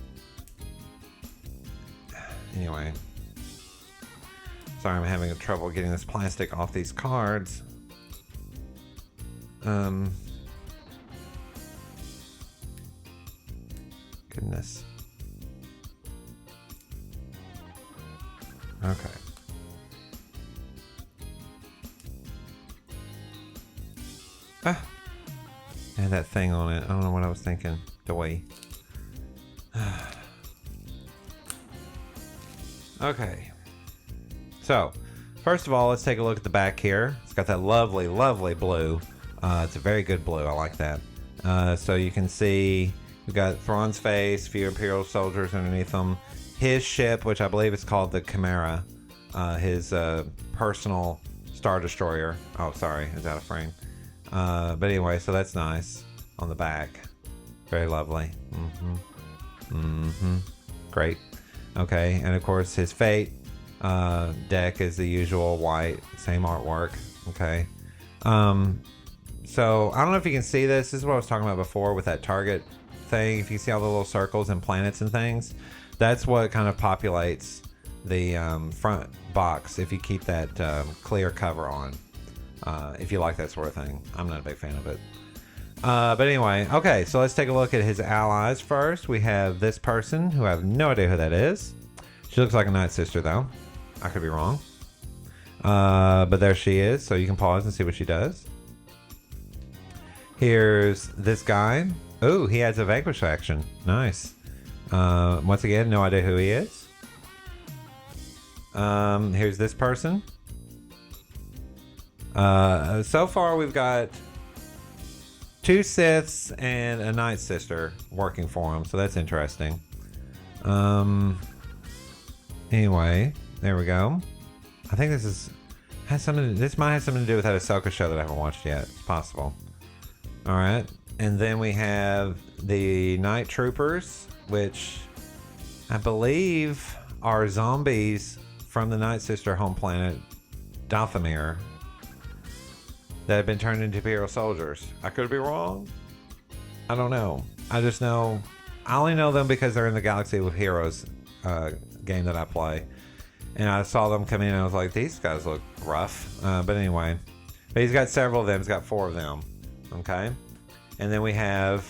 Anyway. Sorry, I'm having trouble getting this plastic off these cards. Goodness. Okay. And that thing on it. I don't know what I was thinking. Doy. Okay. So, first of all, let's take a look at the back here. It's got that lovely, lovely blue. It's a very good blue. I like that. So you can see we've got Thrawn's face, a few Imperial soldiers underneath them. His ship, which I believe is called the Chimera, his personal Star Destroyer. Oh, sorry, is out of frame. But anyway, so that's nice on the back. Very lovely. Great. Okay, and of course his Fate deck is the usual white, same artwork. Okay. So I don't know if you can see this. This is what I was talking about before with that target thing. If you see all the little circles and planets and things, that's what kind of populates the front box if you keep that clear cover on. If you like that sort of thing. I'm not a big fan of it. But anyway, okay, so let's take a look at his allies first. We have this person who I have no idea who that is. She looks like a Night Sister though. I could be wrong. But there she is, so you can pause and see what she does. Here's this guy. Oh, he has a Vanquish action. Nice. Once again, no idea who he is. Here's this person. So far we've got 2 Siths and a Night Sister working for him, so that's interesting. Anyway, there we go. I think this might have something to do with that Ahsoka show that I haven't watched yet. It's possible. All right. And then we have the Night Troopers, which I believe are zombies from the Night Sister home planet, Dathomir, that have been turned into Imperial soldiers. I could be wrong. I don't know. I just know. I only know them because they're in the Galaxy with Heroes game that I play. And I saw them come in and I was like, these guys look rough. But anyway. But he's got several of them. He's got 4 of them. Okay. And then we have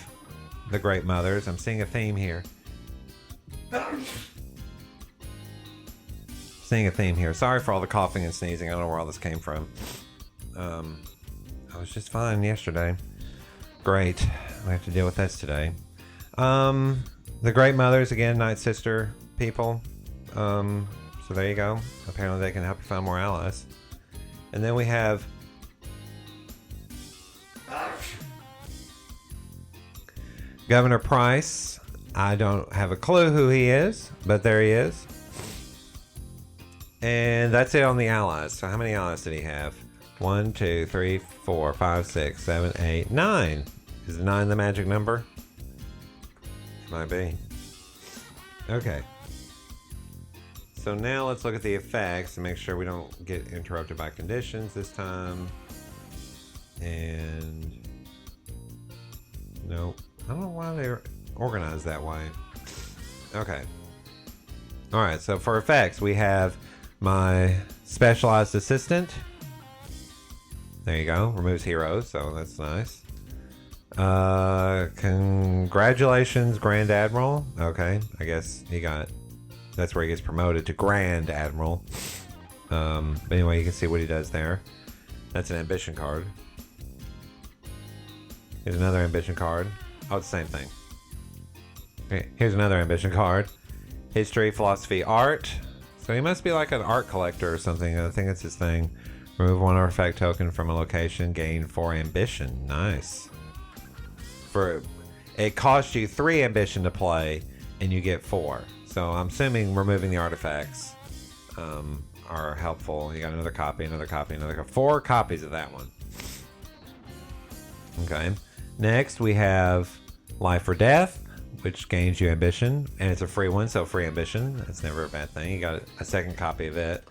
the Great Mothers. I'm seeing a theme here. Sorry for all the coughing and sneezing. I don't know where all this came from. I was just fine yesterday. Great. I have to deal with this today. The Great Mothers, again, Night Sister people. So there you go. Apparently they can help you find more allies. And then we have Governor Price. I don't have a clue who he is, but there he is. And that's it on the allies. So how many allies did he have? 1, 2, 3, 4, 5, 6, 7, 8, 9. Is 9 the magic number? Might be. Okay. So now let's look at the effects and make sure we don't get interrupted by conditions this time. And nope. I don't know why they're organized that way. Okay. Alright, so for effects we have my specialized assistant. There you go. Removes heroes, so that's nice. Congratulations, Grand Admiral. Okay, I guess that's where he gets promoted to Grand Admiral. But anyway, you can see what he does there. That's an ambition card. Here's another ambition card. Oh, it's the same thing. Okay, here's another ambition card. History, philosophy, art. So he must be like an art collector or something. I think that's his thing. Remove 1 artifact token from a location. Gain 4 ambition. Nice. It costs you 3 ambition to play, and you get 4. So I'm assuming removing the artifacts are helpful. You got another copy, another copy, another copy. 4 copies of that one. Okay. Next we have Life or Death, which gains you ambition, and it's a free one, so free ambition. That's never a bad thing. You got a second copy of it.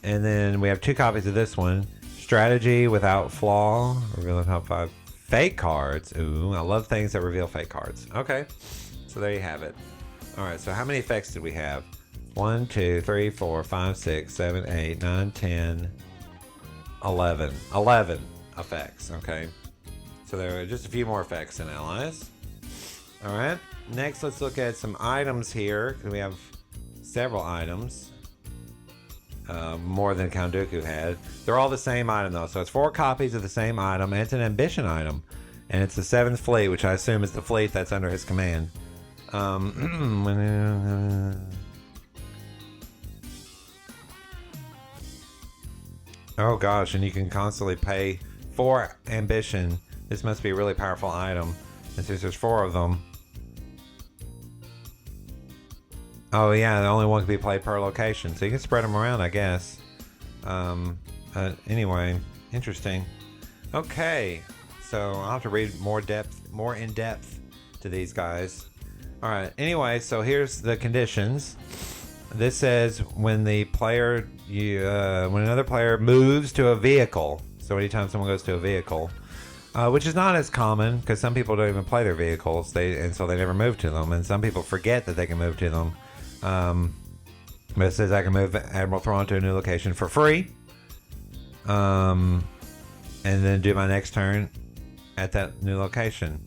And then we have 2 copies of this one. Strategy without flaw. Reveal the top 5 fake cards. Ooh, I love things that reveal fake cards. Okay, so there you have it. Alright, so how many effects did we have? 1, 2, 3, 4, 5, 6, 7, 8, 9, 10, 11. 11 effects, okay. So there are just a few more effects in allies. Alright, next let's look at some items here, because we have several items. More than Count Dooku had. They're all the same item though, so it's 4 copies of the same item, and it's an ambition item. And it's the 7th fleet, which I assume is the fleet that's under his command. Oh gosh, and you can constantly pay 4 ambition. This must be a really powerful item. And since there's 4 of them. Oh yeah, the only one can be played per location, so you can spread them around, I guess. Anyway, interesting. Okay, so I'll have to read more in depth to these guys. All right. Anyway, so here's the conditions. This says when another player moves to a vehicle. So anytime someone goes to a vehicle, which is not as common because some people don't even play their vehicles, and so they never move to them, and some people forget that they can move to them. But it says I can move Admiral Thrawn to a new location for free. And then do my next turn at that new location.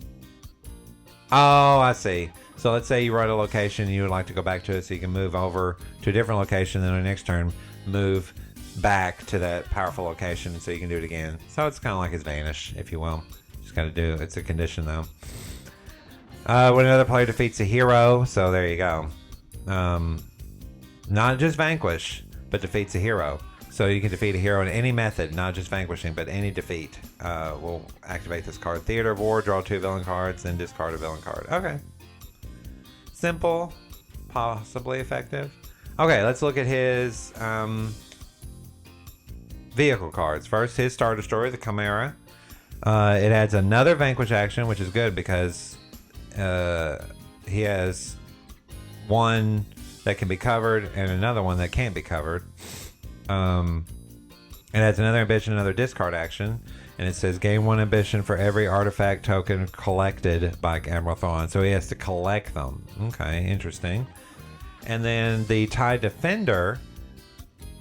Oh, I see. So let's say you write a location and you would like to go back to it, so you can move over to a different location, then on the next turn move back to that powerful location so you can do it again. So it's kind of like his vanish, if you will. Just got to do it. It's a condition though. When another player defeats a hero, so there you go. Not just vanquish, but defeats a hero. So you can defeat a hero in any method, not just vanquishing, but any defeat. Will activate this card. Theater of War, draw 2 villain cards, then discard a villain card. Okay. Simple, possibly effective. Okay, let's look at his vehicle cards. First, his Star Destroyer, the Chimera. It adds another Vanquish action, which is good because he has one that can be covered and another one that can't be covered. It adds another ambition, another discard action, and it says gain 1 ambition for every artifact token collected by Admiral Thrawn. So he has to collect them. Okay, interesting. And then the TIE Defender,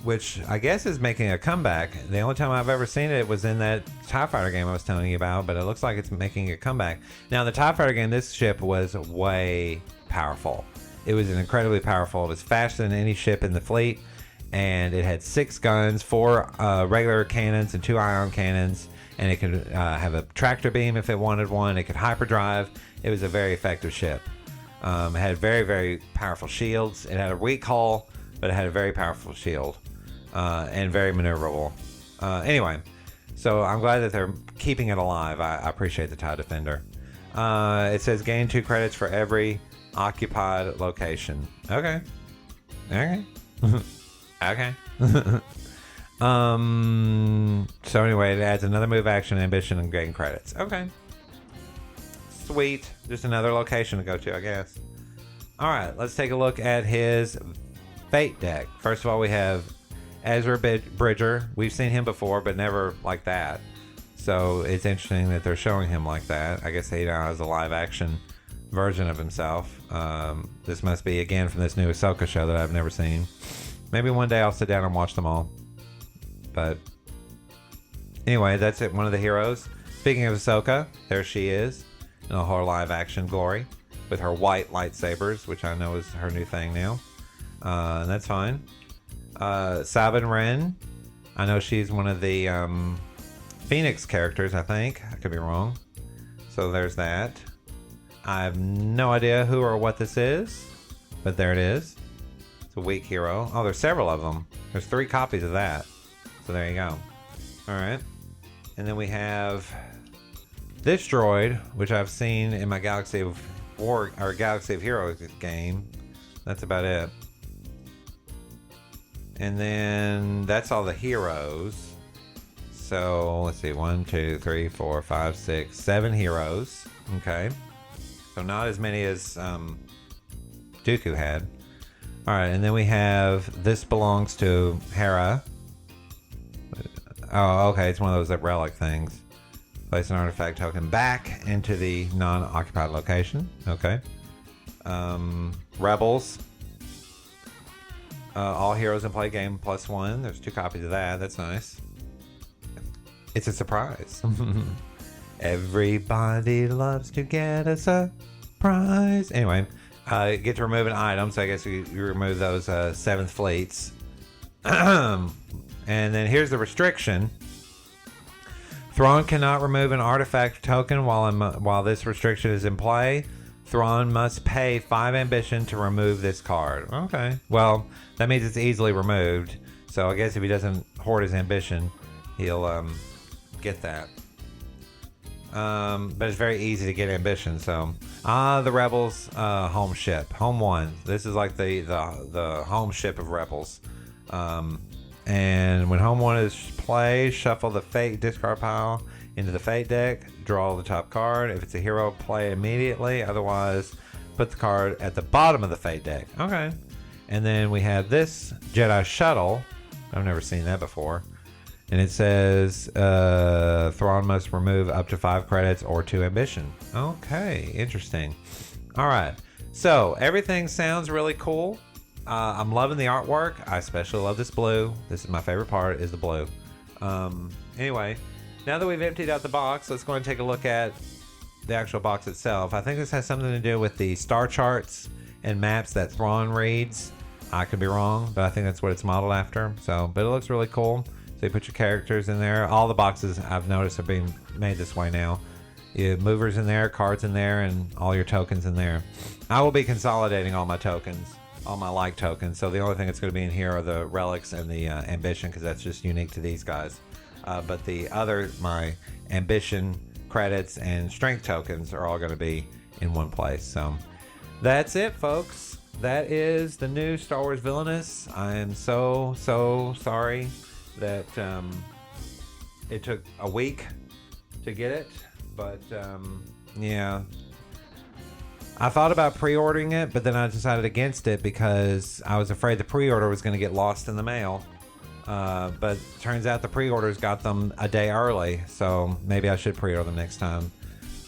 which I guess is making a comeback. The only time I've ever seen it was in that TIE Fighter game I was telling you about, but it looks like it's making a comeback. Now, in the TIE Fighter game, this ship was way powerful. It was incredibly powerful. It was faster than any ship in the fleet, and it had 6 guns, 4 regular cannons, and 2 ion cannons, and it could have a tractor beam if it wanted one. It could hyperdrive. It was a very effective ship. It had very, very powerful shields. It had a weak hull, but it had a very powerful shield. And very maneuverable. Anyway, so I'm glad that they're keeping it alive. I appreciate the TIE Defender. It says gain 2 credits for every occupied location. Okay. Okay. Okay. So anyway, it adds another move, action, ambition, and gain credits. Okay. Sweet. Just another location to go to, I guess. All right, let's take a look at his Fate deck. First of all, we have Ezra Bridger. We've seen him before, but never like that. So it's interesting that they're showing him like that. I guess he now has a live action version of himself. This must be, again, from this new Ahsoka show that I've never seen. Maybe one day I'll sit down and watch them all. But anyway, that's it. One of the heroes. Speaking of Ahsoka, there she is in all her live action glory with her white lightsabers, which I know is her new thing now. And that's fine. Sabin Wren. I know she's one of the Phoenix characters, I think. I could be wrong. So there's that. I have no idea who or what this is, but there it is. It's a weak hero. Oh, there's several of them. There's 3 copies of that. So there you go. All right. And then we have this droid, which I've seen in my Galaxy of War or Galaxy of Heroes game. That's about it. And then that's all the heroes. So let's see, 1, 2, 3, 4, 5, 6, 7 heroes. Okay. So not as many as Dooku had. All right, and then we have this belongs to Hera. Oh, okay, it's one of those relic things. Place an artifact token back into the non-occupied location. Okay. Rebels. All heroes in play game +1. There's 2 copies of that. That's nice. It's a surprise. Everybody loves to get a surprise. Anyway, get to remove an item. So I guess you remove those 7th fleets. And then here's the restriction. Thrawn cannot remove an artifact token while this restriction is in play. Thrawn must pay 5 ambition to remove this card. Okay. Well, that means it's easily removed. So I guess if he doesn't hoard his ambition, he'll get that. But it's very easy to get ambition. So the Rebels home ship, home 1. This is like the home ship of Rebels. And when home 1 is played, shuffle the Fate discard pile into the Fate deck, draw the top card. If it's a hero, play immediately. Otherwise, put the card at the bottom of the Fate deck. Okay. And then we have this Jedi Shuttle. I've never seen that before. And it says Thrawn must remove up to 5 credits or 2 ambition. Okay, interesting. All right. So everything sounds really cool. I'm loving the artwork. I especially love this blue. This is my favorite part, is the blue. Anyway, now that we've emptied out the box, let's go and take a look at the actual box itself. I think this has something to do with the star charts and maps that Thrawn reads. I could be wrong, but I think that's what it's modeled after. So, but it looks really cool. So you put your characters in there. All the boxes I've noticed are being made this way now. You have movers in there, cards in there, and all your tokens in there. I will be consolidating all my tokens, all my like tokens. So the only thing that's going to be in here are the relics and the ambition, because that's just unique to these guys. But the other, my ambition, credits, and strength tokens are all going to be in one place. So that's it, folks. that is the new Star Wars Villainous. I am so sorry that it took a week to get it, but yeah. I thought about pre-ordering it, but then I decided against it because I was afraid the pre-order was going to get lost in the mail. But turns out the pre-orders got them a day early, so maybe I should pre-order them next time.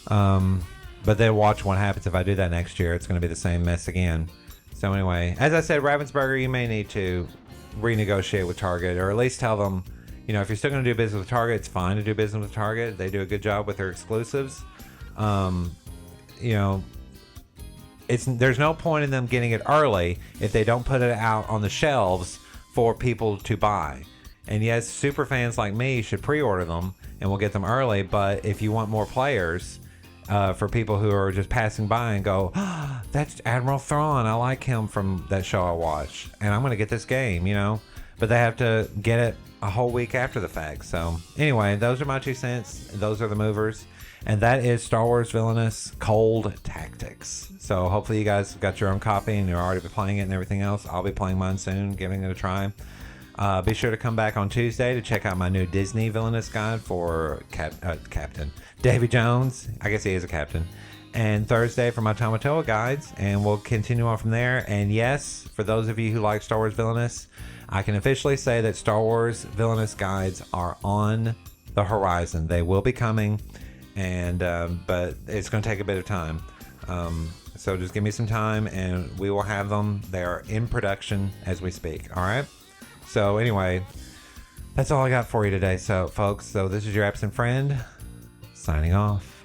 But then watch what happens if I do that next year. It's going to be the same mess again. So anyway, as I said, Ravensburger, you may need to renegotiate with Target, or at least tell them, you know, if you're still going to do business with Target, it's fine to do business with Target. They do a good job with their exclusives. You know, there's no point in them getting it early if they don't put it out on the shelves for people to buy. And yes, super fans like me should pre-order them and we'll get them early. But if you want more players, for people who are just passing by and go, oh, that's Admiral Thrawn, I like him from that show I watch, and I'm gonna get this game, you know. But they have to get it a whole week after the fact. So anyway, those are my 2 cents. Those are the movers. And that is Star Wars Villainous Cold Tactics. So hopefully you guys got your own copy and you're already playing it and everything else. I'll be playing mine soon, giving it a try. Be sure to come back on Tuesday to check out my new Disney Villainous guide for Captain Davy Jones. I guess he is a captain. And Thursday for my Tamatoa guides. And we'll continue on from there. And yes, for those of you who like Star Wars Villainous, I can officially say that Star Wars Villainous guides are on the horizon. They will be coming. And but it's going to take a bit of time, so just give me some time and we will have them. They are in production as we speak. All right, so anyway, that's all I got for you today, so folks. So this is your absent friend signing off.